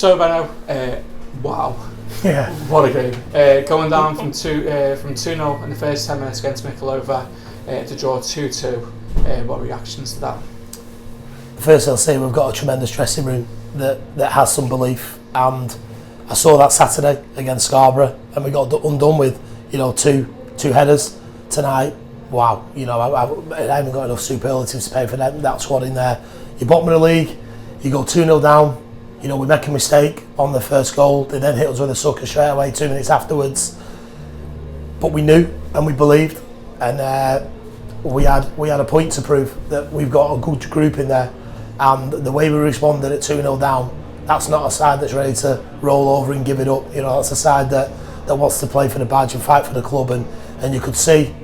So Benno, wow, Yeah. what a game! Going down from 2-0 in the first 10 minutes against Mickleover to draw 2-2. What reactions to that? First, I'll say we've got a tremendous dressing room that has some belief, and I saw that Saturday against Scarborough, and we got undone with two headers tonight. Wow, I haven't got enough superlatives to pay for that squad in there. You're bottom of the league, you go 2-0 down. We make a mistake on the first goal. They then hit us with a sucker straight away 2 minutes afterwards. But we knew and we believed, and we had a point to prove that we've got a good group in there. And the way we responded at 2-0 down, that's not a side that's ready to roll over and give it up. That's a side that wants to play for the badge and fight for the club. And you could see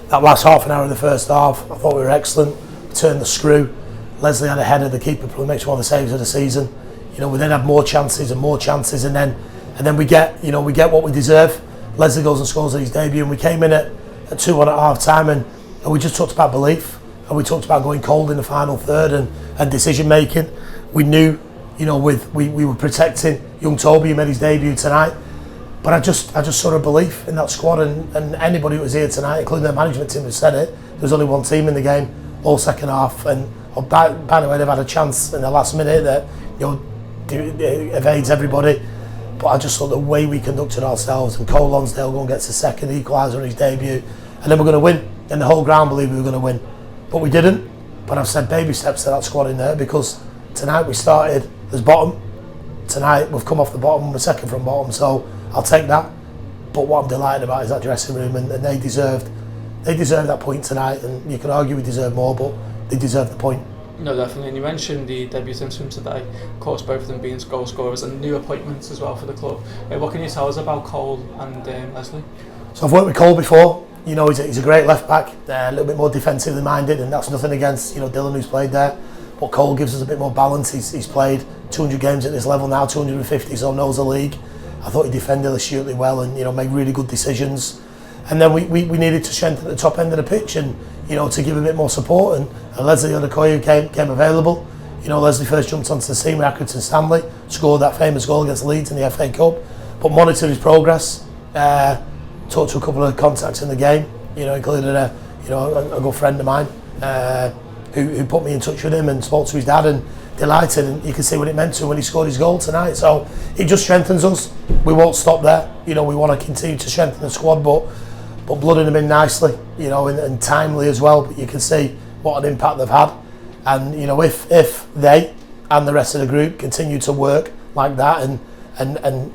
that last half an hour of the first half, I thought we were excellent. We turned the screw. Leslie had a header, the keeper probably makes one of the saves of the season. We then had more chances, and then we get what we deserve. Leslie goes and scores at his debut, and we came in at 2-1 at half time, and we just talked about belief, and we talked about going cold in the final third and decision making. We knew, we were protecting young Toby, who made his debut tonight. But I just saw a belief in that squad, and anybody who was here tonight, including the management team, has said it. There was only one team in the game all second half, and by the way, they've had a chance in the last minute that evades everybody. But I just saw the way we conducted ourselves, and Cole Lonsdale going gets a second equaliser on his debut, and then we're going to win, and the whole ground believed we were going to win, but we didn't. But I've said baby steps to that squad in there, because tonight we started as bottom. Tonight we've come off the bottom, we're second from bottom, so I'll take that. But what I'm delighted about is that dressing room, and they deserved that point tonight. And you can argue we deserve more, but they deserve the point. No, definitely. And you mentioned the debutants from today, of course, both of them being goal scorers and new appointments as well for the club. What can you tell us about Cole and Leslie? So I've worked with Cole before. He's a great left back, a little bit more defensively minded, and that's nothing against Dylan, who's played there. But Cole gives us a bit more balance. He's played 200 games at this level now, 250, so knows the league. I thought he defended astutely well and made really good decisions. And then we needed to strengthen the top end of the pitch and to give a bit more support. And Leslie Odukoya came available. Leslie first jumped onto the scene with Accrington Stanley, scored that famous goal against Leeds in the FA Cup, but monitored his progress. Talked to a couple of contacts in the game, including a good friend of mine who put me in touch with him, and spoke to his dad, and delighted, and you can see what it meant to him when he scored his goal tonight. So it just strengthens us. We won't stop there. We want to continue to strengthen the squad, but blooding them in nicely, and timely as well. But you can see what an impact they've had, and if they and the rest of the group continue to work like that and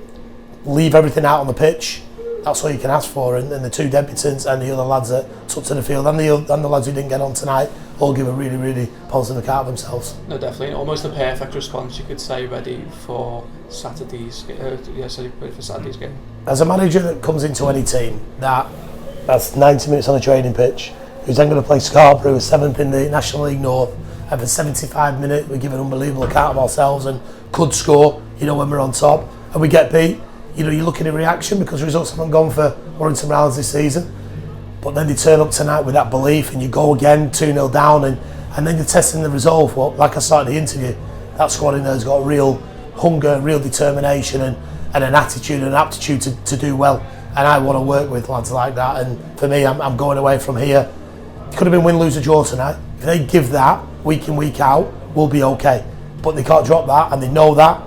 leave everything out on the pitch, that's what you can ask for. And the two debutants and the other lads that took to the field, and the lads who didn't get on tonight, all give a really, really positive account of themselves. No, definitely. Almost a perfect response, you could say, ready for Saturday's game. As a manager that comes into any team that's 90 minutes on a training pitch, who's then going to play Scarborough, who's 7th in the National League North, and for 75 minutes we give an unbelievable account of ourselves and could score, when we're on top, and we get beat. You're looking at reaction because results haven't gone for Warrington Rylands this season. But then they turn up tonight with that belief, and you go again 2-0 down, and then you're testing the resolve. Well, like I started the interview, that squad in there has got real hunger, real determination, and an attitude and an aptitude to do well. And I want to work with lads like that. And for me, I'm going away from here. It could have been win, lose or draw tonight. If they give that week in, week out, we'll be okay. But they can't drop that, and they know that.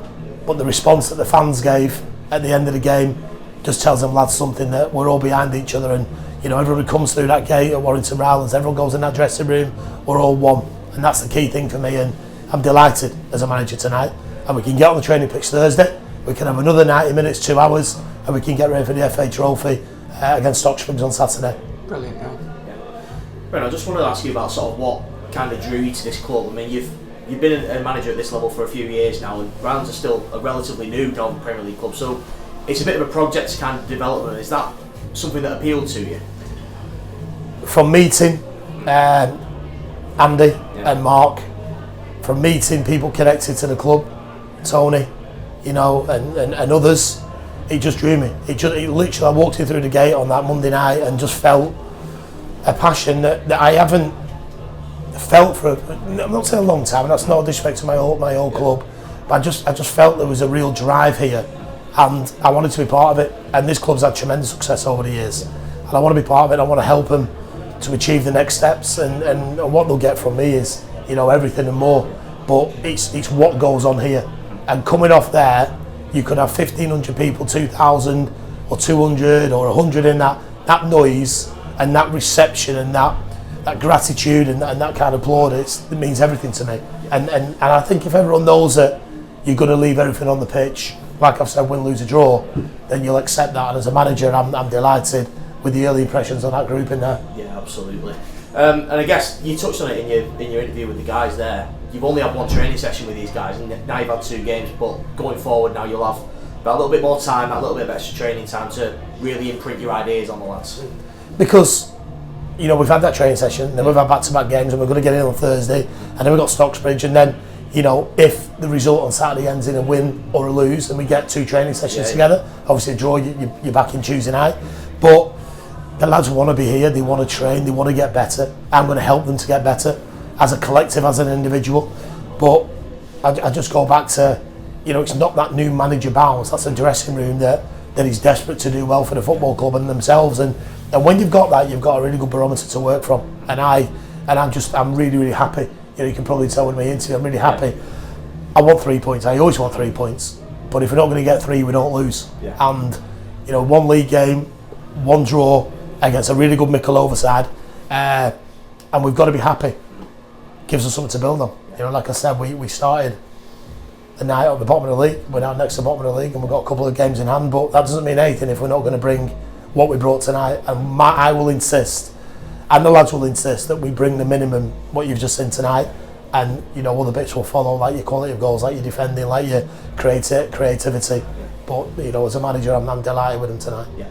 But the response that the fans gave at the end of the game just tells them lads something, that we're all behind each other, and everyone comes through that gate at Warrington Rylands, everyone goes in that dressing room, we're all one, and that's the key thing for me. And I'm delighted as a manager tonight, and we can get on the training pitch Thursday, we can have another 90 minutes, 2 hours, and we can get ready for the FA Trophy against Oxford on Saturday. Brilliant. Right, I just wanted to ask you about sort of what kind of drew you to this club. I mean, you've been a manager at this level for a few years now, and Rylands are still a relatively new Northern Premier League club, so it's a bit of a project kind of development. Is that something that appealed to you? From meeting Andy and Mark, from meeting people connected to the club, Tony, and others, it just drew me. It literally, I walked in through the gate on that Monday night and just felt a passion that I haven't felt for, I'm not saying a long time, and that's not a disrespect to my old club, But I just felt there was a real drive here, and I wanted to be part of it. And this club's had tremendous success over the years, and I want to be part of it. I want to help them to achieve the next steps, and what they'll get from me is, you know, everything and more. But it's what goes on here, and coming off there, you could have 1,500 people, 2,000 or 200 or 100 in that noise and that reception and that gratitude and that kind of plaudits. It means everything to me. And I think if everyone knows that you're going to leave everything on the pitch, like I've said, win, lose, or draw, then you'll accept that. And as a manager, I'm delighted with the early impressions on that group in there. Yeah, absolutely. And I guess you touched on it in your interview with the guys there. You've only had one training session with these guys, and now you've had 2 games. But going forward, now you'll have a little bit more time, a little bit of extra training time to really imprint your ideas on the lads. Because, you know, we've had that training session, then we've had back-to-back games, and we're going to get in on Thursday, and then we've got Stocksbridge, and then, you know, if the result on Saturday ends in a win or a lose, and we get 2 training sessions together, obviously a draw, you're back in Tuesday night. But the lads want to be here, they want to train, they want to get better. I'm going to help them to get better as a collective, as an individual. But I just go back to, you know, it's not that new manager bounce, that's a dressing room that is desperate to do well for the football club and themselves. And when you've got that, you've got a really good barometer to work from. And I'm really, really happy. You know, you can probably tell with my interview, I'm really happy. I want 3 points. I always want 3 points. But if we're not going to get 3, we don't lose. Yeah. And, you know, 1 league game, 1 draw against a really good Mickleover side, and we've got to be happy. Gives us something to build on. You know, like I said, we started the night at the bottom of the league. We're now next to the bottom of the league, and we've got a couple of games in hand. But that doesn't mean anything if we're not going to bring what we brought tonight. And I will insist, and the lads will insist, that we bring the minimum what you've just seen tonight. And, you know, other bits will follow, like your quality of goals, like your defending, like your creativity. But, you know, as a manager, I'm delighted with them tonight. Yeah.